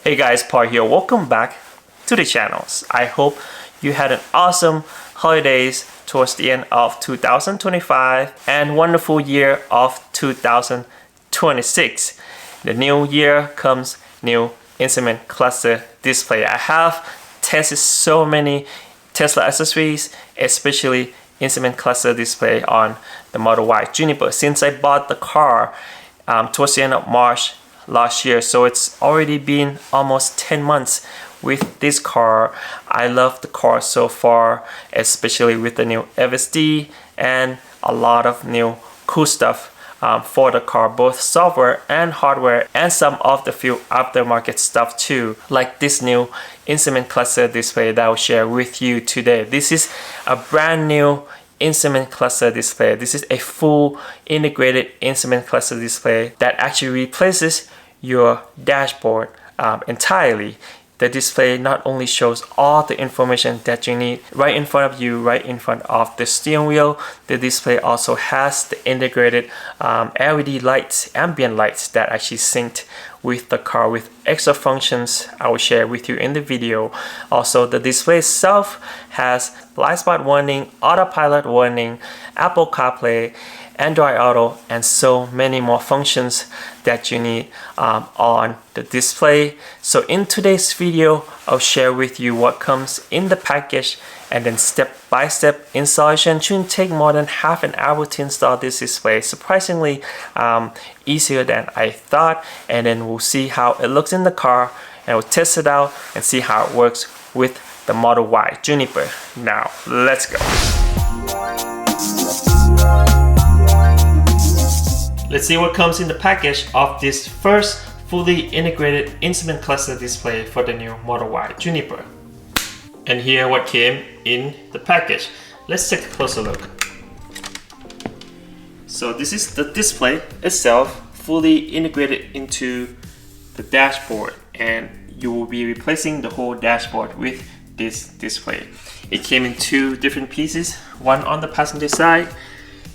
Hey guys, Paul here. Welcome back to the channels. I hope you had an awesome holidays towards the end of 2025 and wonderful year of 2026. The new year comes new instrument cluster display. I have tested so many Tesla accessories, especially instrument cluster display on the Model Y Juniper since I bought the car towards the end of March last year. So it's already been almost 10 months with this car. I love the car so far, especially with the new FSD and a lot of new cool stuff for the car, both software and hardware, and some of the few aftermarket stuff too, like this new instrument cluster display that I'll share with you today. This is a brand new instrument cluster display. This is a full integrated instrument cluster display that actually replaces your dashboard entirely. The display not only shows all the information that you need right in front of you, right in front of the steering wheel, the display also has the integrated LED lights, ambient lights that actually synced with the car with extra functions I will share with you in the video. Also, the display itself has blind spot warning, autopilot warning, Apple CarPlay, Android Auto, and so many more functions that you need on the display. So in today's video, I'll share with you what comes in the package and then step-by-step installation. Shouldn't take more than half an hour to install this display. Surprisingly easier than I thought. And then we'll see how it looks in the car and we'll test it out and see how it works with the Model Y Juniper. Now, let's go. Let's see what comes in the package of this first fully integrated instrument cluster display for the new Model Y Juniper. And here what came in the package. Let's take a closer look. So this is the display itself, fully integrated into the dashboard, and you will be replacing the whole dashboard with this display. It came in two different pieces, one on the passenger side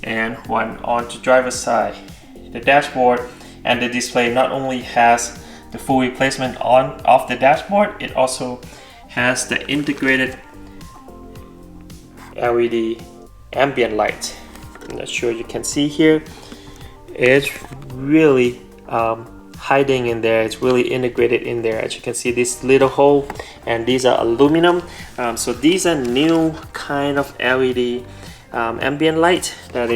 and one on the driver's side. The dashboard and the display not only has the full replacement of the dashboard, it also has the integrated LED ambient light. I'm not sure you can see here. It's really hiding in there. It's really integrated in there. As you can see, this little hole, and these are aluminum. So these are new kind of LED ambient light that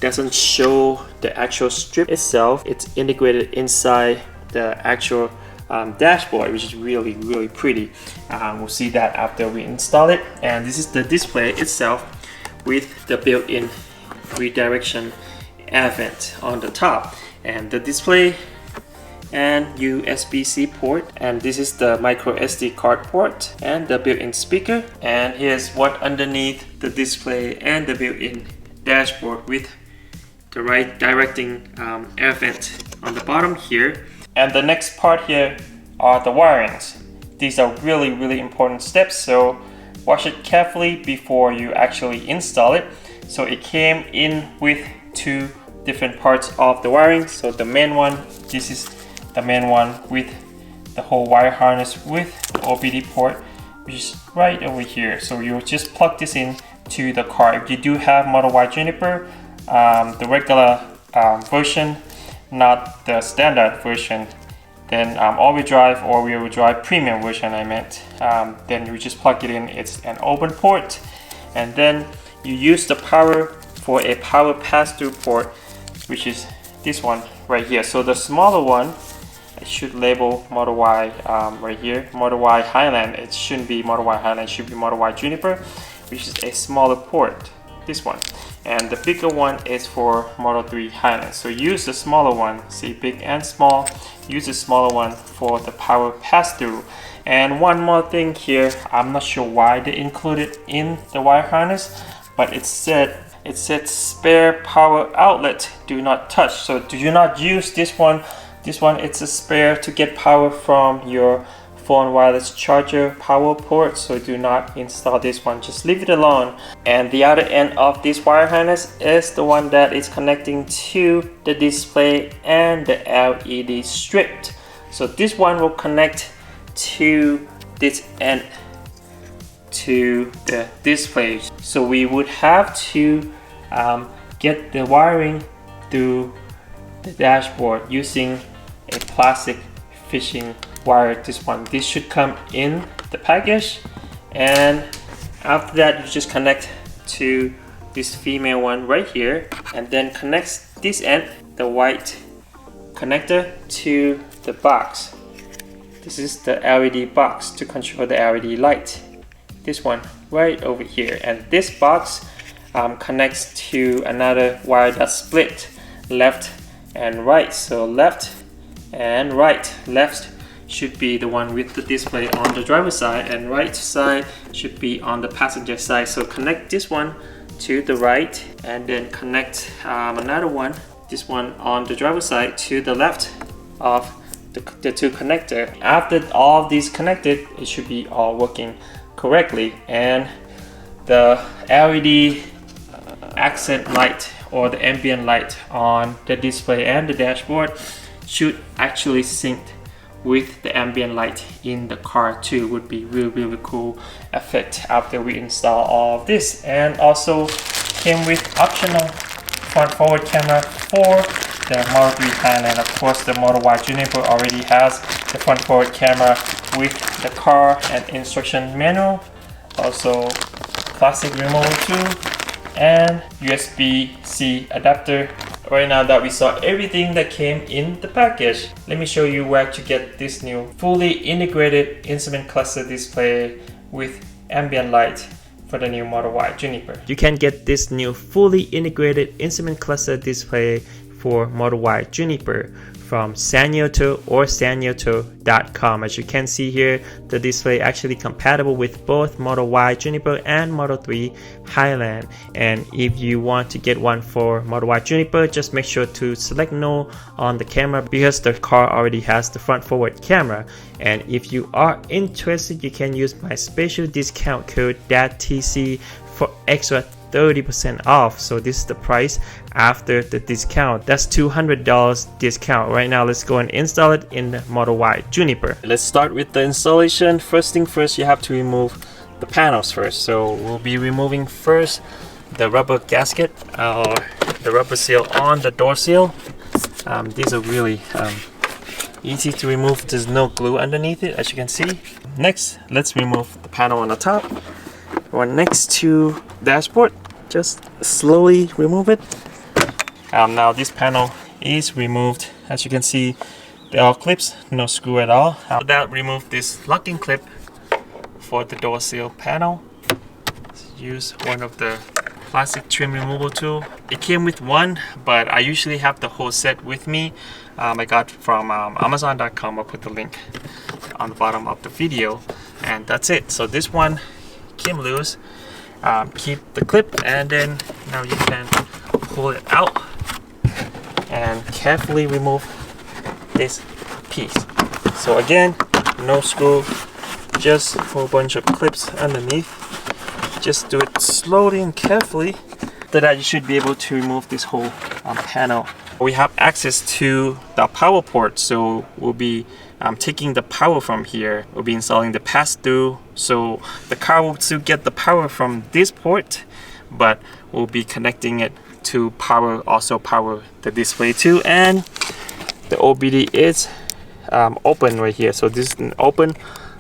doesn't show the actual strip itself. It's integrated inside the actual dashboard, which is really pretty. We'll see that after we install it. And this is the display itself with the built-in redirection air vent on the top, and the display and USB-C port, and this is the micro SD card port and the built-in speaker. And here's what underneath the display and the built-in dashboard with the right directing air vent on the bottom here. And the next part here are the wirings. These are really important steps, so watch it carefully before you actually install it. So it came in with two different parts of the wiring. So the main one, this is the main one with the whole wire harness with the OBD port, which is right over here. So you'll just plug this in to the car. If you do have Model Y Juniper, the regular version, not the standard version, then all-wheel drive or wheel drive premium version I meant, then you just plug it in. It's an open port, and then you use the power for a power pass-through port, which is this one right here. So the smaller one, I should label Model Y right here, Model Y Highland. It shouldn't be Model Y Highland, it should be Model Y Juniper, which is a smaller port, this one. And the bigger one is for Model 3 Highland. So use the smaller one, see big and small, use the smaller one for the power pass-through. And one more thing here, I'm not sure why they included in the wire harness, but it said spare power outlet, do not touch. So do not use this one. This one, it's a spare to get power from your phone wireless charger power port, so do not install this one, just leave it alone. And the other end of this wire harness is the one that is connecting to the display and the LED strip. So this one will connect to this end to the display. So we would have to get the wiring through the dashboard using a plastic fishing wire. This should come in the package, and after that you just connect to this female one right here, and then connects this end, the white connector, to the box. This is the LED box to control the LED light. This one right over here, and this box connects to another wire that's split left and right. So left and right. Left should be the one with the display on the driver's side, and right side should be on the passenger side. So connect this one to the right, and then connect another one, this one on the driver's side, to the left of the two connector. After all of these connected, it should be all working correctly, and the LED accent light or the ambient light on the display and the dashboard should actually sync with the ambient light in the car too. Would be really cool effect after we install all of this. And also came with optional front forward camera for the Model 3 Highland. Of course, the Model Y Juniper already has the front forward camera with the car and instruction manual, also plastic removal tool, and USB-C adapter. Right now that we saw everything that came in the package, let me show you where to get this new fully integrated instrument cluster display with ambient light for the new Model Y Juniper. You can get this new fully integrated instrument cluster display for Model Y Juniper from Sanyoto or sanyoto.com. As you can see here, the display actually compatible with both Model Y Juniper and Model 3 Highland. And if you want to get one for Model Y Juniper, just make sure to select no on the camera because the car already has the front forward camera. And if you are interested, you can use my special discount code DADTC for extra 30% off. So this is the price after the discount. That's $200 discount. Right now, let's go and install it in the Model Y Juniper. Let's start with the installation. First thing first, you have to remove the panels first. So we'll be removing first the rubber gasket or the rubber seal on the door seal. These are really easy to remove. There's no glue underneath it, as you can see. Next, let's remove the panel on the top. One next to dashboard, just slowly remove it. Now this panel is removed. As you can see, they are clips, no screw at all. After that, remove this locking clip for the door seal panel. Use one of the plastic trim removal tool. It came with one, but I usually have the whole set with me. I got from Amazon.com. I'll put the link on the bottom of the video, and that's it. So this one came loose. Keep the clip, and then now you can pull it out and carefully remove this piece. So again, no screw, just a whole bunch of clips underneath. Just do it slowly and carefully. After that, you should be able to remove this whole panel. We have access to the power port, so we'll be taking the power from here. We'll be installing the pass-through, so the car will still get the power from this port, but we'll be connecting it to also power the display too. And the OBD is open right here, so this is an open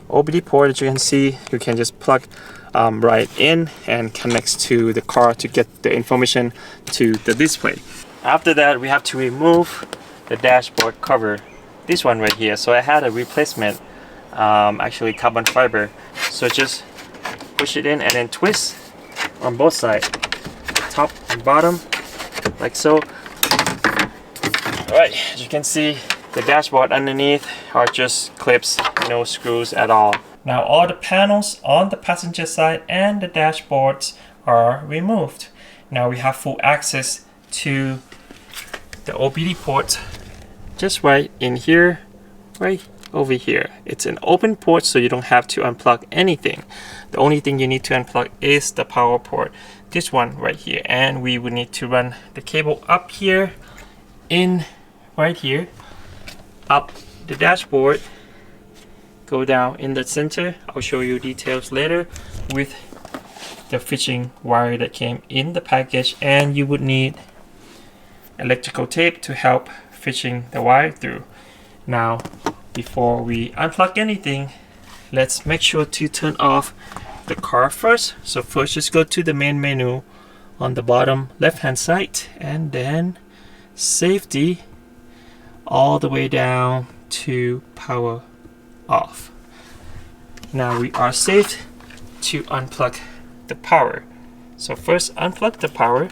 OBD port. As you can see, you can just plug right in and connects to the car to get the information to the display. After that, we have to remove the dashboard cover, this one right here. So I had a replacement, actually carbon fiber. So just push it in and then twist on both sides, top and bottom, like so. Alright, as you can see, the dashboard underneath are just clips, no screws at all. Now all the panels on the passenger side and the dashboards are removed. Now we have full access to the OBD port just right in here, right over here. It's an open port, so you don't have to unplug anything. The only thing you need to unplug is the power port, this one right here. And we would need to run the cable up here, in right here, up the dashboard, go down in the center. I'll show you details later with the fishing wire that came in the package, and you would need electrical tape to help fishing the wire through. Now, before we unplug anything, let's make sure to turn off the car first. So first, just go to the main menu on the bottom left hand side, and then safety all the way down to power off. Now we are safe to unplug the power. So first unplug the power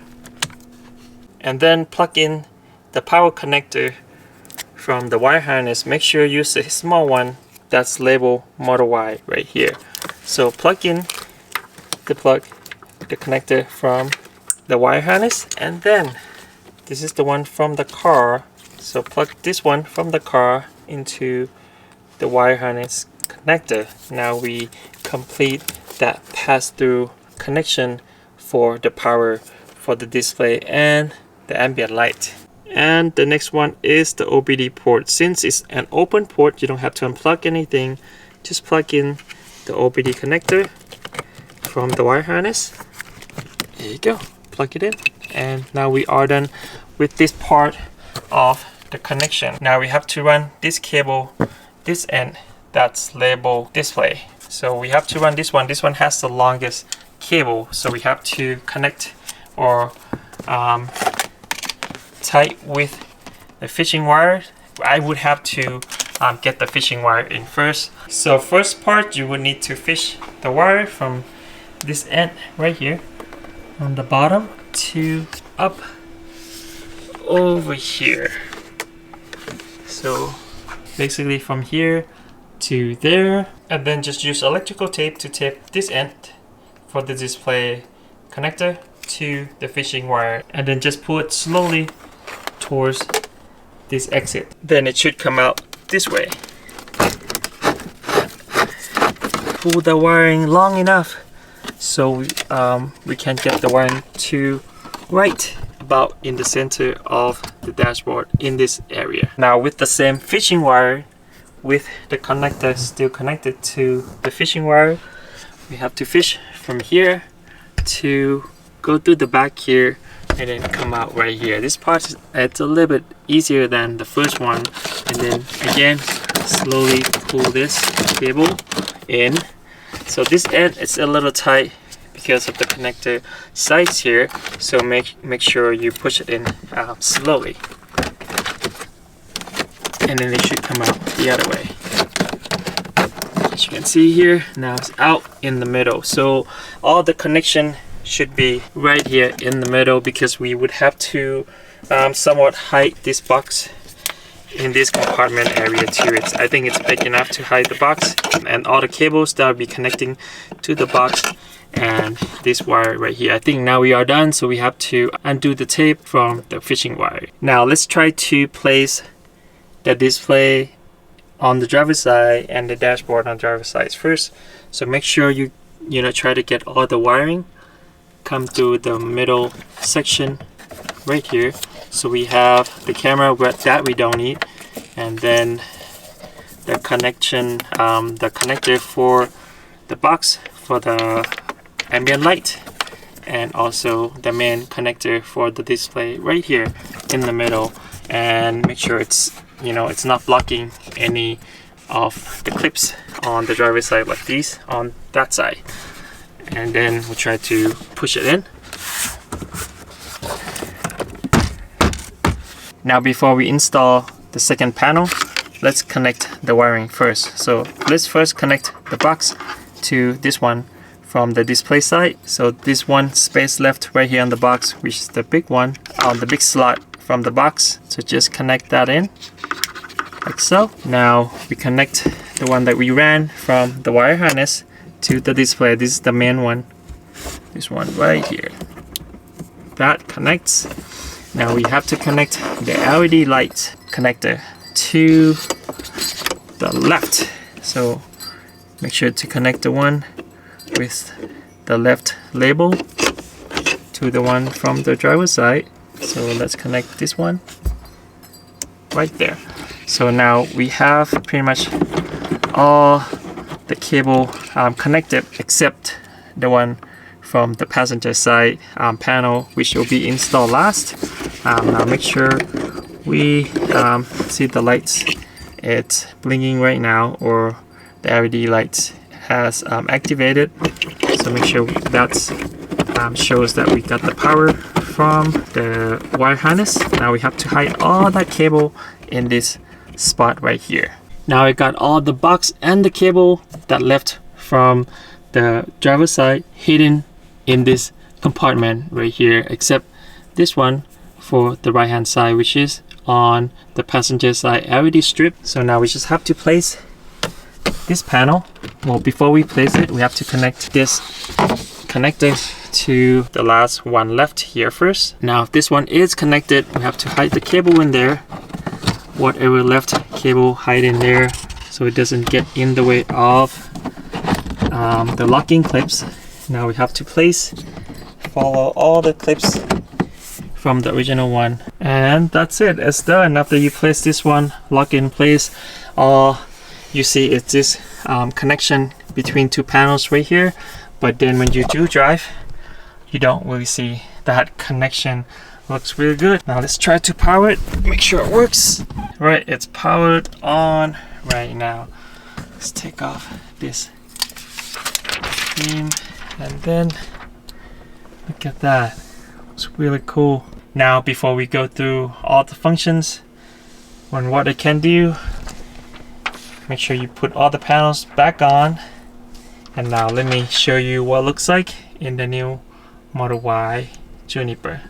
and then plug in the power connector from the wire harness. Make sure you use a small one that's labeled motor Y right here. So plug in the connector from the wire harness, and then this is the one from the car. So plug this one from the car into the wire harness connector. Now we complete that pass-through connection for the power for the display and the ambient light. And the next one is the OBD port. Since it's an open port, you don't have to unplug anything. Just plug in the OBD connector from the wire harness. There you go, plug it in. And now we are done with this part of the connection. Now we have to run this cable, this end that's labeled display. So we have to run this one. This one has the longest cable, so we have to connect or tight with the fishing wire. I would have to get the fishing wire in first. So first part, you would need to fish the wire from this end right here on the bottom to up over here. So basically from here to there, and then just use electrical tape to tape this end for the display connector to the fishing wire, and then just pull it slowly towards this exit. Then it should come out this way. Pull the wiring long enough so we can get the wiring to right about in the center of the dashboard in this area. Now with the same fishing wire, with the connector still connected to the fishing wire, we have to fish from here to go through the back here and then come out right here. This part, it's a little bit easier than the first one. And then again, slowly pull this cable in. So this end is a little tight because of the connector size here, so make sure you push it in slowly, and then it should come out the other way. As you can see here, now it's out in the middle. So all the connection should be right here in the middle, because we would have to somewhat hide this box in this compartment area too. I think it's big enough to hide the box, and all the cables that will be connecting to the box and this wire right here. I think now we are done, so we have to undo the tape from the fishing wire. Now let's try to place the display on the driver's side and the dashboard on the driver's side first. So make sure you try to get all the wiring come through the middle section right here. So we have the camera that we don't need, and then the connection, the connector for the box for the ambient light, and also the main connector for the display right here in the middle. And make sure it's it's not blocking any of the clips on the driver's side like these on that side. And then we'll try to push it in. Now before we install the second panel, let's connect the wiring first. So let's first connect the box to this one from the display side. So this one space left right here on the box, which is the big one on the big slot from the box. So just connect that in like so. Now we connect the one that we ran from the wire harness to the display. This is the main one, this one right here. That connects. Now we have to connect the LED light connector to the left. So make sure to connect the one with the left label to the one from the driver's side. So let's connect this one right there. So now we have pretty much all the cable connected except the one from the passenger side panel, which will be installed last. Now make sure we see the lights. It's blinking right now, or the LED lights has activated. So make sure that shows that we got the power from the wire harness. Now we have to hide all that cable in this spot right here. Now I got all the box and the cable that left from the driver's side hidden in this compartment right here, except this one for the right hand side, which is on the passenger side LED strip. So now we just have to place this panel. Well, before we place it, we have to connect this connector to the last one left here first. Now if this one is connected, we have to hide the cable in there. Whatever left cable, hide in there so it doesn't get in the way of the locking clips. Now we have to follow all the clips from the original one, and that's it. It's done. After you place this one, lock in place, all you see is this connection between two panels right here. But then when you do drive, you don't really see that connection. Looks really good. Now let's try to power it, make sure it works. Right, it's powered on right now. Let's take off this beam, and then look at that. It's really cool. Now before we go through all the functions and what it can do, make sure you put all the panels back on. And now let me show you what it looks like in the new Model Y Juniper.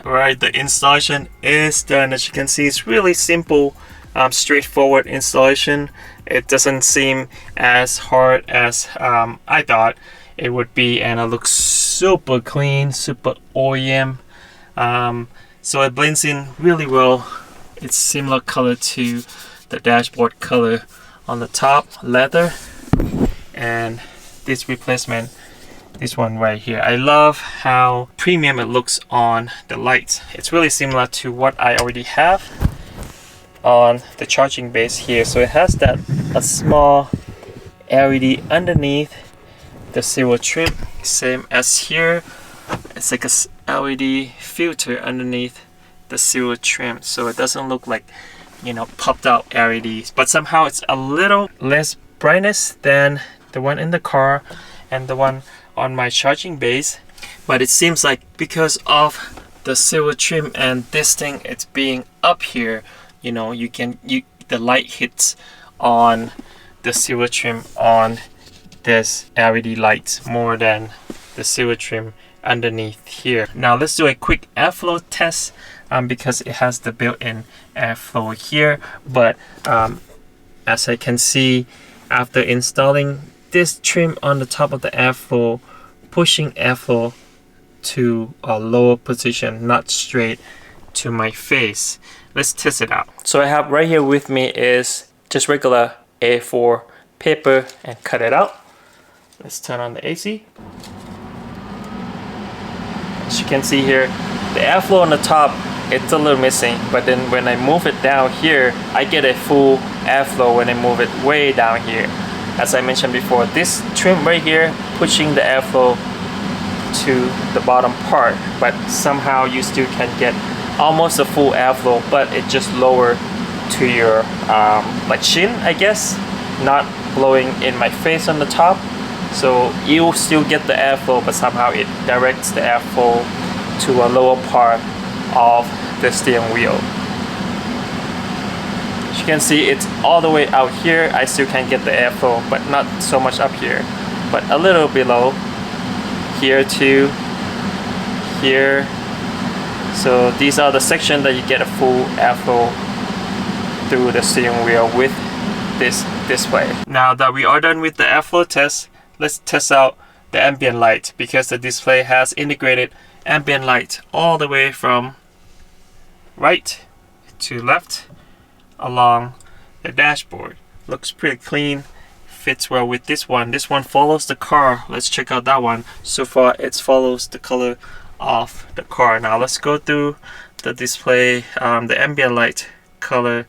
Alright, the installation is done. As you can see, it's really simple, straightforward installation. It doesn't seem as hard as I thought it would be, and it looks super clean, super OEM. So it blends in really well. It's similar color to the dashboard color on the top, leather, and this replacement, this one right here. I love how premium it looks on the lights. It's really similar to what I already have on the charging base here. So it has a small LED underneath the silver trim, same as here. It's like a LED filter underneath the silver trim, so it doesn't look like, you know, popped out LEDs, but somehow it's a little less brightness than the one in the car and the one on my charging base. But it seems like because of the silver trim and this thing, it's being up here, you know, the light hits on the silver trim on this LED lights more than the silver trim underneath here. Now let's do a quick airflow test because it has the built-in airflow here, but as I can see, after installing this trim on the top of the airflow, pushing airflow to a lower position, not straight to my face. Let's test it out. So I have right here with me is just regular A4 paper and cut it out. Let's turn on the AC. As you can see here, the airflow on the top, it's a little missing, but then when I move it down here, I get a full airflow when I move it way down here. As I mentioned before, this trim right here pushing the airflow to the bottom part, but somehow you still can get almost a full airflow, but it just lower to your like chin, I guess, not blowing in my face on the top. So you'll still get the airflow, but somehow it directs the airflow to a lower part of the steering wheel. As you can see, it's all the way out here. I still can get the airflow, but not so much up here, but a little below here too, here. So these are the sections that you get a full airflow through the steering wheel with this display. Now that we are done with the airflow test, let's test out the ambient light, because the display has integrated ambient light all the way from right to left along the dashboard. Looks pretty clean, fits well with this one. This one follows the car. Let's check out that one. So far it follows the color of the car. Now let's go through the display, the ambient light color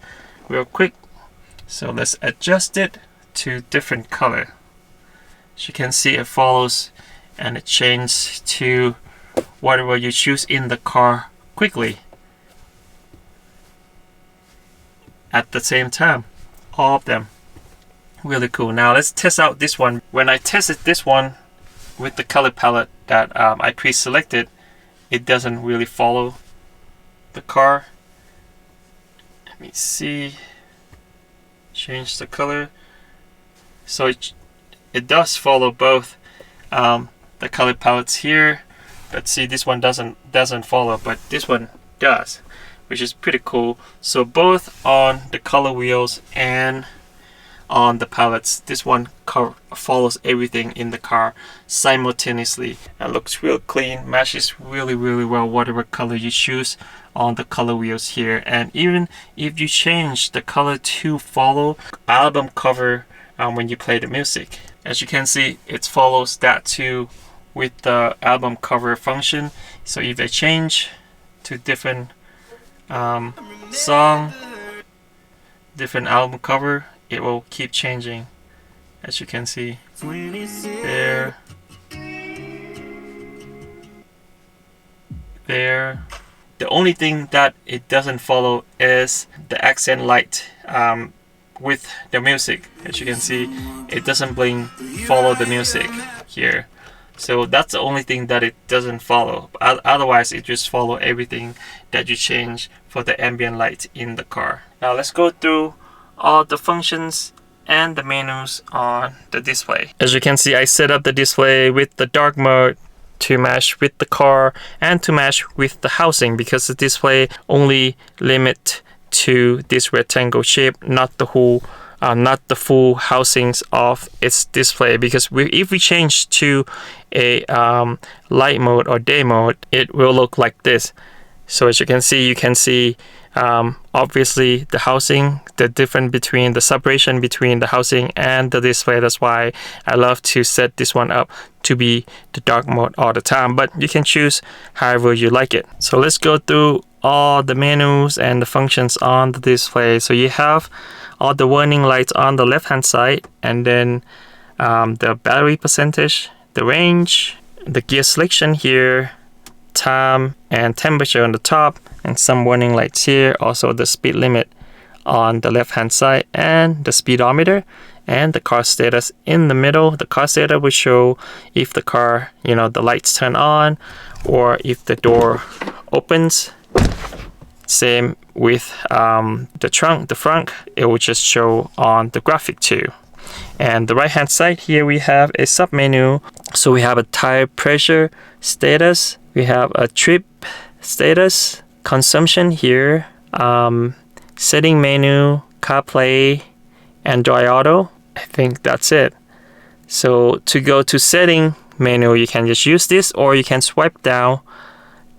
real quick. So let's adjust it to different color. As you can see, it follows and it changes to whatever you choose in the car quickly at the same time, all of them. Really cool. Now let's test out this one. When I tested this one with the color palette that I pre-selected, it doesn't really follow the car. Let me see, change the color. So it does follow both the color palettes here, but see, this one doesn't follow, but this one does, which is pretty cool. So both on the color wheels and on the palettes, this one follows everything in the car simultaneously and looks real clean, matches really well whatever color you choose on the color wheels here. And even if you change the color to follow album cover when you play the music, as you can see, it follows that too with the album cover function. So if I change to different song, different album cover, it will keep changing, as you can see there, there. The only thing that it doesn't follow is the accent light with the music. As you can see, it doesn't follow the music here. So that's the only thing that it doesn't follow. Otherwise, it just follow everything that you change for the ambient light in the car. Now let's go through all the functions and the menus on the display. As you can see, I set up the display with the dark mode to match with the car and to match with the housing, because the display only limit to this rectangle shape, not the whole not the full housings of its display. Because if we change to a light mode or day mode, it will look like this. So as you can see obviously the housing, the difference between the separation between the housing and the display. That's why I love to set this one up to be the dark mode all the time, but you can choose however you like it. So let's go through all the menus and the functions on the display. So you have all the warning lights on the left hand side, and then the battery percentage, the range, the gear selection here, time and temperature on the top, and some warning lights here. Also the speed limit on the left hand side, and the speedometer, and the car status in the middle. The car status will show if the car, the lights turn on or if the door opens. Same with the trunk, the front, it will just show on the graphic too. And the right hand side here, we have a sub menu. So we have a tire pressure status, we have a trip status, consumption here, setting menu, CarPlay, Android Auto. I think that's it. So to go to setting menu, you can just use this, or you can swipe down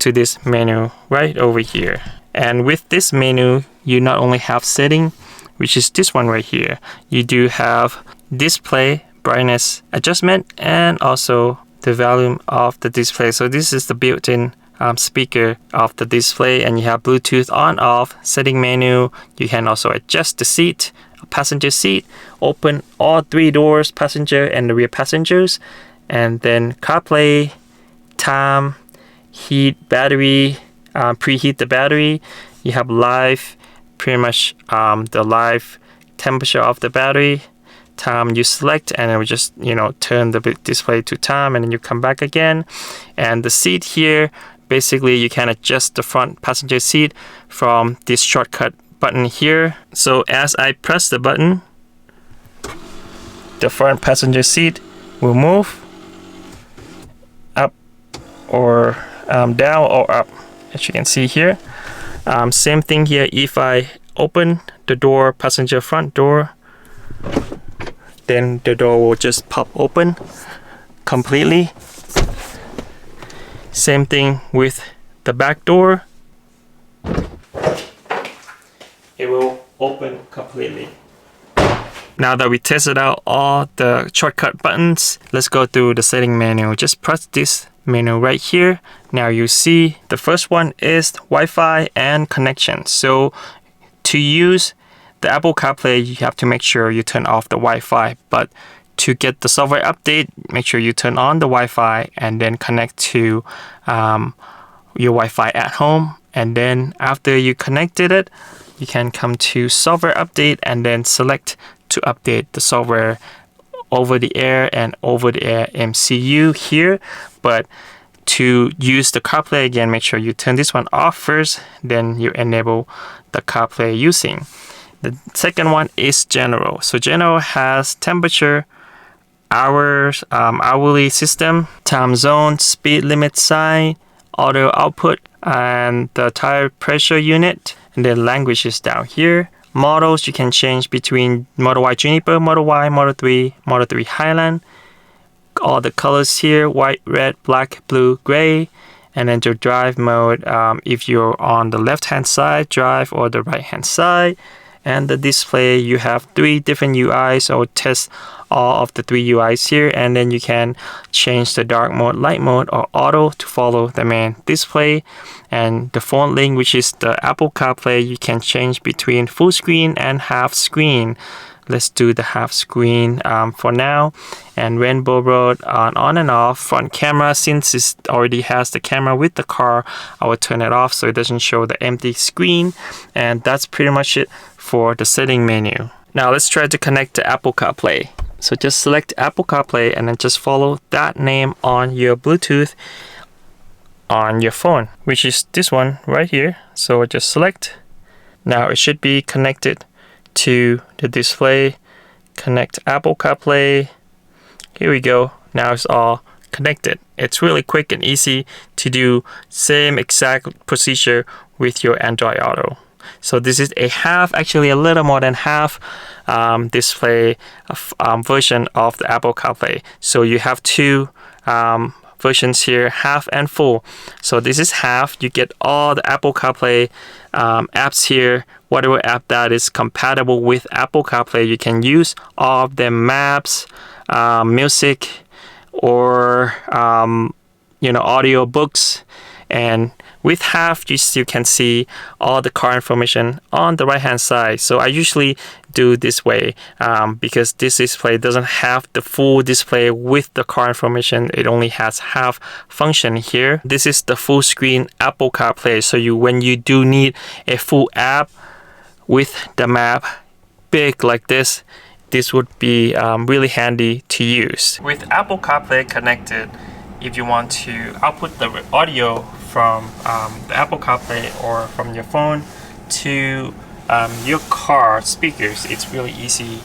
to this menu right over here. And with this menu, you not only have setting, which is this one right here, you do have display brightness adjustment and also the volume of the display. So this is the built-in speaker of the display, and you have Bluetooth on off. Setting menu, you can also adjust the seat, passenger seat, open all 3 doors, passenger and the rear passengers, and then CarPlay, time, heat, battery, preheat the battery. You have live, pretty much the live temperature of the battery. Time you select, and it will just turn the display to time, and then you come back again. And the seat here, basically you can adjust the front passenger seat from this shortcut button here. So as I press the button, the front passenger seat will move up or down or up, as you can see here. Same thing here. If I open the door, passenger front door, then the door will just pop open completely. Same thing with the back door. It will open completely. Now that we tested out all the shortcut buttons, let's go through the setting menu. Just press this menu right here. Now you see the first one is Wi-Fi and connection. So to use the Apple CarPlay, you have to make sure you turn off the Wi-Fi. But to get the software update, make sure you turn on the Wi-Fi and then connect to your Wi-Fi at home. And then after you connected it, you can come to software update and then select to update the software over the air and over the air MCU here. But to use the CarPlay again, make sure you turn this one off first, then you enable the CarPlay using. The second one is general. So general has temperature, hours, hourly system, time zone, speed limit sign, audio output, and the tire pressure unit. And then language is down here. Models, you can change between Model Y Juniper, Model Y, Model 3, Model 3 Highland. All the colors here, white, red, black, blue, gray. And then your drive mode, if you're on the left hand side, drive, or the right hand side. And the display, you have 3 different UIs. So test all of the 3 UIs here, and then you can change the dark mode, light mode, or auto to follow the main display. And the phone link, which is the Apple CarPlay, you can change between full screen and half screen. Let's do the half screen for now. And rainbow road on and off. Front camera, since it already has the camera with the car, I will turn it off so it doesn't show the empty screen. And that's pretty much it for the setting menu. Now let's try to connect to Apple CarPlay. So just select Apple CarPlay and then just follow that name on your Bluetooth on your phone, which is this one right here. So just select. Now it should be connected to the display. Connect Apple CarPlay. Here we go. Now it's all connected. It's really quick and easy to do same exact procedure with your Android Auto. So this is a half, actually a little more than half display version of the Apple CarPlay. So you have 2 versions here, half and full. So this is half. You get all the Apple CarPlay apps here. Whatever app that is compatible with Apple CarPlay, you can use all of them: maps, music, or audio books. And with half, you can see all the car information on the right hand side. So I usually do this way because this display doesn't have the full display with the car information. It only has half function here. This is the full screen Apple CarPlay. So when you do need a full app with the map big like this, this would be really handy to use. With Apple CarPlay connected, if you want to output the audio from the Apple CarPlay or from your phone to your car speakers, it's really easy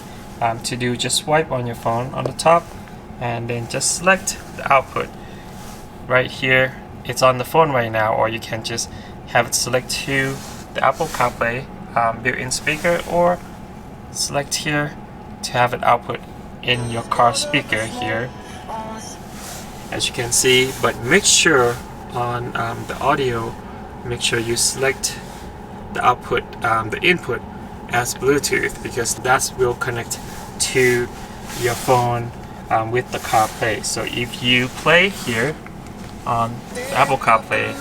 to do. Just swipe on your phone on the top and then just select the output right here. It's on the phone right now, or you can just have it select to the Apple CarPlay built-in speaker, or select here to have it output in your car speaker here, as you can see. But make sure on the audio, make sure you select the output, the input as Bluetooth, because that will connect to your phone with the CarPlay. So if you play here on the Apple CarPlay,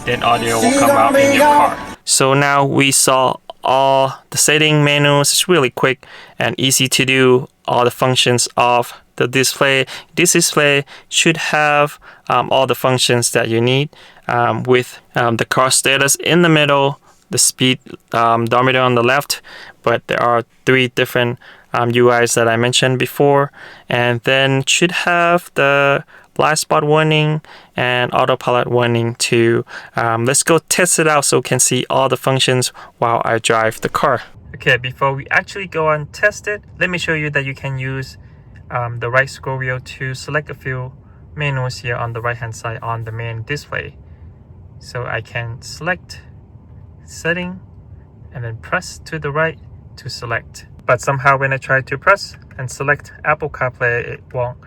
then audio will come out in your car. So now we saw all the setting menus. It's really quick and easy to do all the functions of the display. This display should have all the functions that you need, with the car status in the middle, the speed odometer on the left, but there are 3 different UIs that I mentioned before, and then should have the blind spot warning and autopilot warning too. Let's go test it out so we can see all the functions while I drive the car. Okay, before we actually go and test it, let me show you that you can use the right scroll wheel to select a few menus here on the right hand side on the main display. So I can select setting and then press to the right to select. But somehow when I try to press and select Apple CarPlay, it won't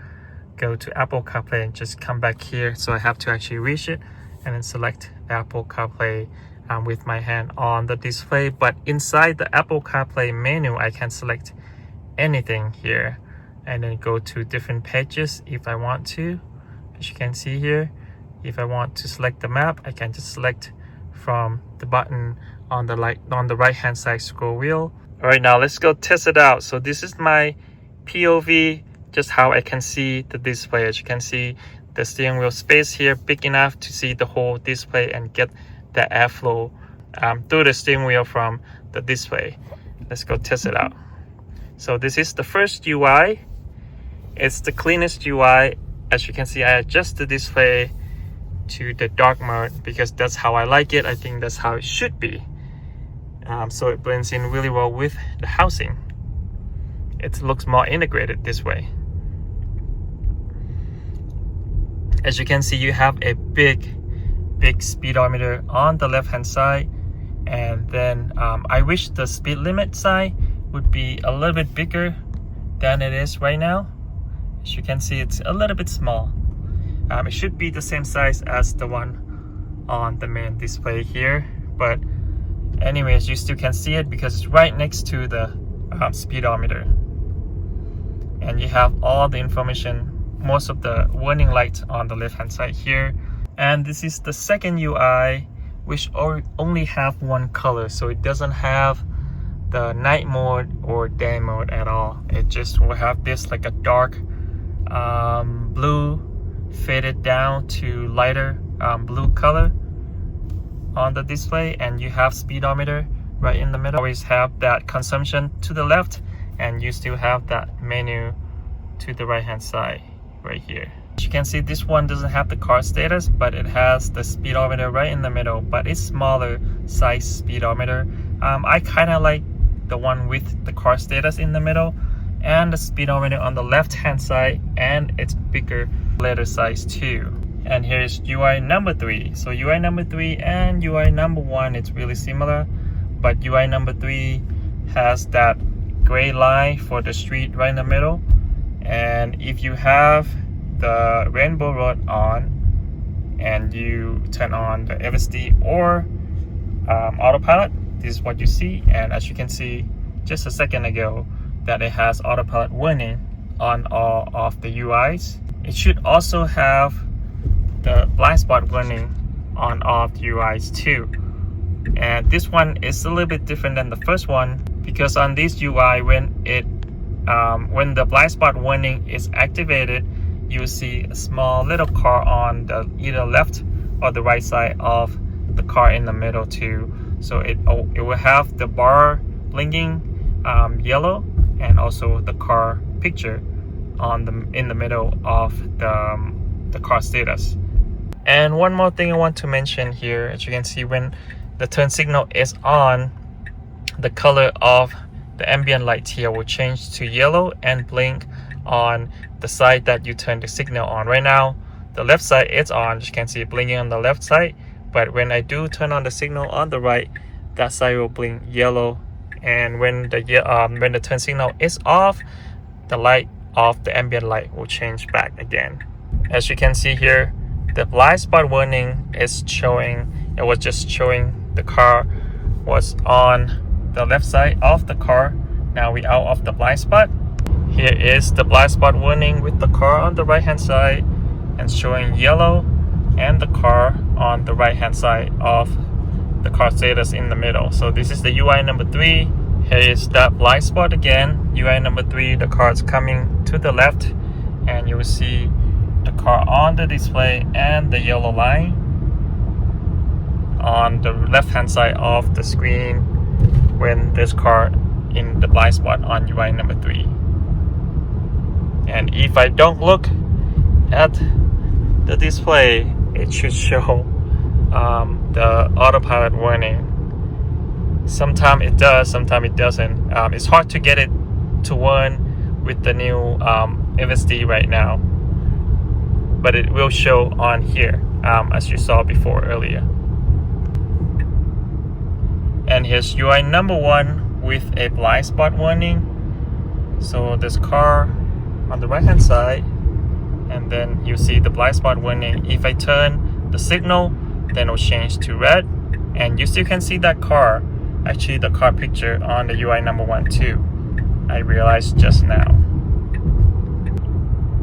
go to Apple CarPlay and just come back here. So I have to actually reach it and then select Apple CarPlay with my hand on the display. But inside the Apple CarPlay menu, I can select anything here and then go to different pages if I want to. As you can see here, if I want to select the map, I can just select from the button on the right hand side scroll wheel. All right, now let's go test it out. So this is my POV, just how I can see the display. As you can see, the steering wheel space here big enough to see the whole display and get the airflow through the steering wheel from the display. Let's go test it out. So this is the first UI. It's the cleanest UI. As you can see, I adjust the display to the dark mode because that's how I like it. I think that's how it should be. So it blends in really well with the housing. It looks more integrated this way. As you can see, you have a big speedometer on the left hand side, and then I wish the speed limit sign would be a little bit bigger than it is right now. As you can see, it's a little bit small. It should be the same size as the one on the main display here, but anyways, you still can see it because it's right next to the speedometer, and you have all the information, most of the warning lights on the left hand side here. And this is the second UI, which only have one color, so it doesn't have the night mode or day mode at all. It just will have this like a dark blue faded down to lighter blue color on the display, and you have speedometer right in the middle. Always have that consumption to the left, and you still have that menu to the right hand side right here. As you can see, this one doesn't have the car status, but it has the speedometer right in the middle, but it's smaller size speedometer. I kind of like the one with the car status in the middle and the speedometer on the left hand side, and it's bigger letter size too. And here's UI number 3. So UI number 3 and UI number 1, it's really similar, but UI number 3 has that gray line for the street right in the middle. And if you have the rainbow road on and you turn on the FSD or autopilot, this is what you see. And as you can see just a second ago, that it has autopilot warning on all of the UIs. It should also have the blind spot warning on all of the UIs too. And this one is a little bit different than the first one, because on this UI, when the blind spot warning is activated, you see a small little car on the either left or the right side of the car in the middle too. So it will have the bar blinking yellow, and also the car picture in the middle of the car status. And one more thing I want to mention here, as you can see, when the turn signal is on, the color of the ambient light here will change to yellow and blink on the side that you turn the signal on. Right now, the left side is on, as you can see it blinking on the left side, but when I do turn on the signal on the right, that side will blink yellow. And when the turn signal is off, the light of the ambient light will change back again. As you can see here, the blind spot warning is showing, it was just showing the car was on the left side of the car. Now we out of the blind spot. Here is the blind spot warning with the car on the right hand side and showing yellow, and the car on the right hand side of the car status in the middle. So this is the UI number 3. Here is that blind spot again. UI number 3, the car is coming to the left and you'll see the car on the display and the yellow line on the left hand side of the screen when there's car in the blind spot on UI number 3. And if I don't look at the display, it should show the autopilot warning. Sometimes it does, sometimes it doesn't. It's hard to get it to warn with the new FSD right now, but it will show on here as you saw before earlier. And here's UI number 1 with a blind spot warning. So there's car on the right hand side, and then you see the blind spot warning. If I turn the signal, then it'll change to red, and you still can see that car, actually the car picture on the UI number 1 too. I realized just now.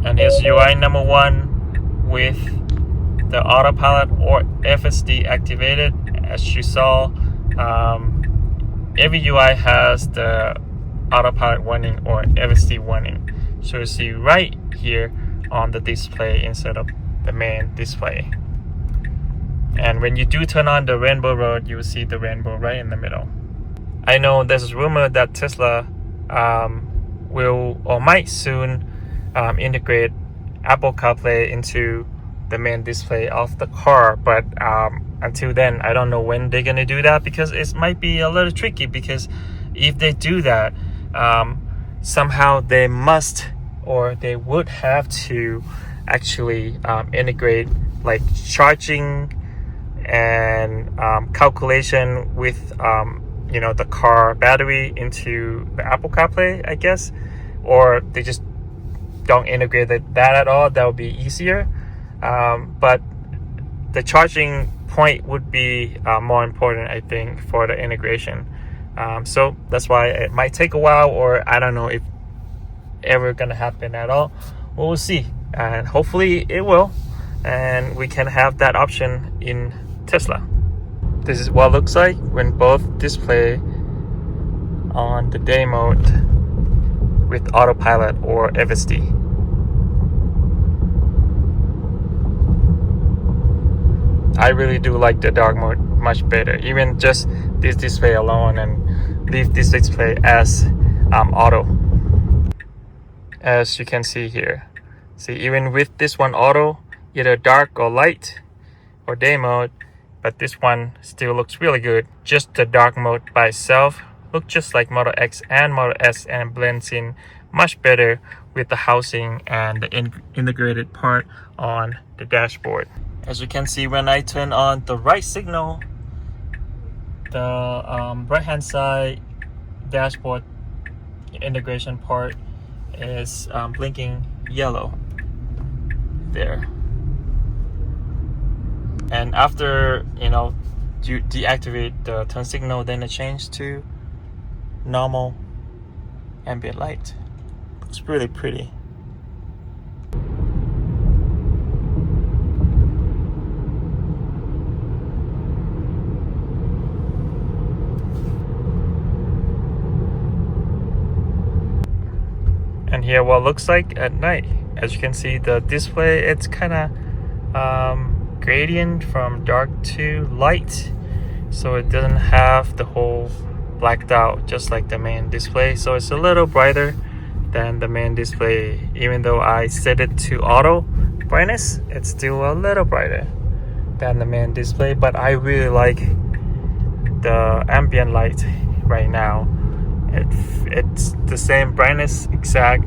And here's UI number 1 with the autopilot or FSD activated. As you saw, every UI has the autopilot warning or FSD warning. So you see right here on the display instead of the main display. And when you do turn on the rainbow road, you will see the rainbow right in the middle. I know there's a rumor that Tesla will or might soon integrate Apple CarPlay into the main display of the car, but until then I don't know when they're gonna do that, because it might be a little tricky, because if they do that, somehow they must or they would have to actually integrate like charging and calculation with the car battery into the Apple CarPlay, I guess, or they just don't integrate that at all. That would be easier, but the charging point would be more important, I think, for the integration. So that's why it might take a while, or I don't know if ever gonna happen at all. We'll see, and hopefully it will, and we can have that option in Tesla. This is what it looks like when both display on the day mode with autopilot or FSD. I really do like the dark mode much better, even just this display alone, and leave this display as auto. As you can see here, see, even with this one auto, either dark or light or day mode, but this one still looks really good. Just the dark mode by itself looks just like Model X and Model S, and blends in much better with the housing and the integrated part on the dashboard. As you can see, when I turn on the right signal, the right hand side dashboard integration part is blinking yellow there. And after you deactivate the turn signal, then it changes to normal ambient light. It's really pretty. And here what it looks like at night. As you can see, the display, it's kind of gradient from dark to light, so it doesn't have the whole blacked out just like the main display. So it's a little brighter than the main display. Even though I set it to auto brightness, it's still a little brighter than the main display. But I really like the ambient light right now. It's the same brightness exact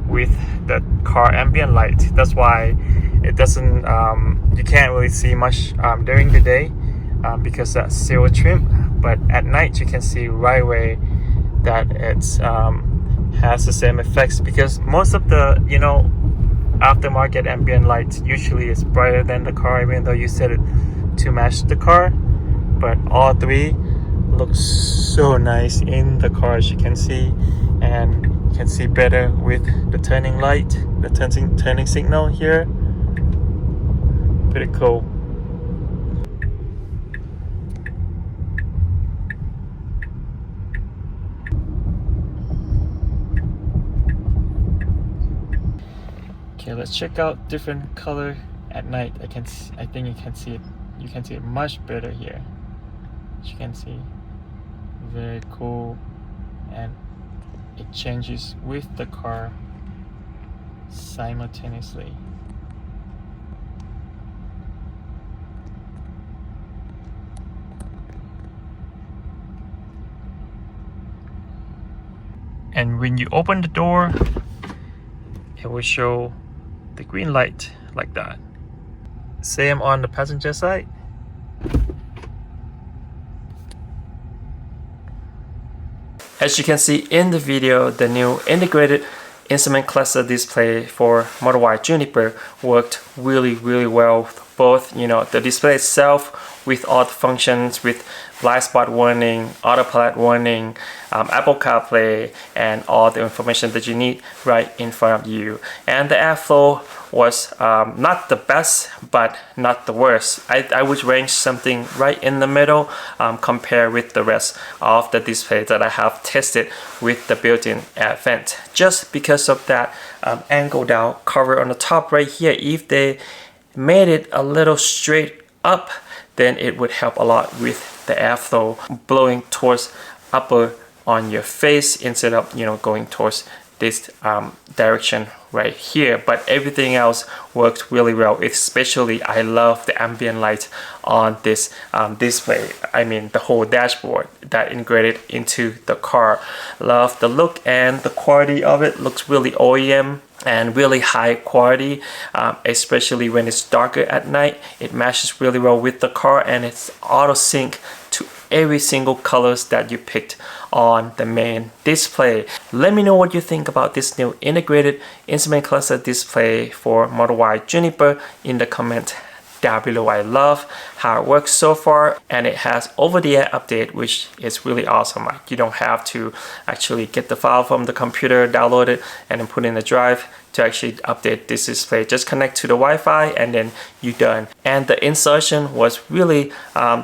with the car ambient light. That's why it doesn't you can't really see much during the day because that's zero trim, but at night you can see right away that it's has the same effects, because most of the aftermarket ambient light usually is brighter than the car, even though you set it to match the car. But all three looks so nice in the car, as you can see, and you can see better with the turning light, the turning signal here. Pretty cool. Okay, let's check out different color at night. I think you can see it. You can see it much better here. As you can see, very cool, and it changes with the car simultaneously. And when you open the door, it will show the green light like that. Same on the passenger side. As you can see in the video, the new integrated instrument cluster display for Model Y Juniper worked really well. Both, you know, the display itself with all the functions, with blind spot warning, autopilot warning, Apple CarPlay, and all the information that you need right in front of you. And the airflow was not the best, but not the worst. I would range something right in the middle compared with the rest of the displays that I have tested with the built-in air vent. Just because of that angled out cover on the top right here, if they made it a little straight up, then it would help a lot with the airflow blowing towards upper on your face instead of, you know, going towards this direction right here. But everything else worked really well. Especially I love the ambient light on this display. I mean the whole dashboard that integrated into the car. Love the look and the quality of it. Looks really OEM and really high quality, especially when it's darker at night. It matches really well with the car, and it's auto sync to every single colors that you picked on the main display. Let me know what you think about this new integrated instrument cluster display for Model Y Juniper in the comment down below. I love how it works so far, and it has over-the-air update, which is really awesome. Like, you don't have to actually get the file from the computer, download it, and then put in the drive to actually update this display. Just connect to the Wi-Fi and then you're done. And the installation was really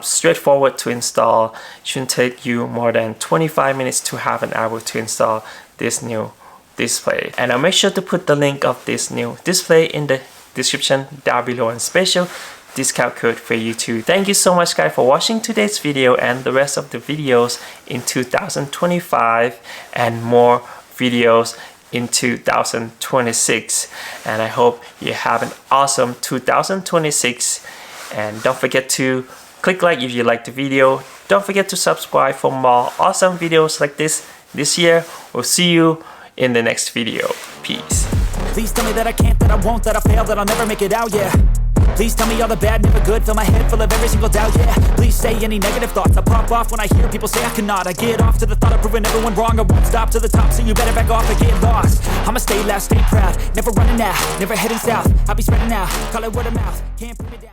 straightforward to install. It shouldn't take you more than 25 minutes to half an hour to install this new display. And I'll make sure to put the link of this new display in the description down below, and special discount code for you too. Thank you so much guys for watching today's video and the rest of the videos in 2025 and more videos in 2026. And I hope you have an awesome 2026, and don't forget to click like if you like the video. Don't forget to subscribe for more awesome videos like this year. We'll see you in the next video. Peace. Please tell me that I can't, that I won't, that I fail, that I'll never make it out, yeah. Please tell me all the bad, never good, fill my head full of every single doubt, yeah. Please say any negative thoughts, I pop off when I hear people say I cannot. I get off to the thought of proving everyone wrong. I won't stop to the top, so you better back off and get lost. I'ma stay loud, stay proud, never running out, never heading south. I'll be spreading out, call it word of mouth, can't put me down.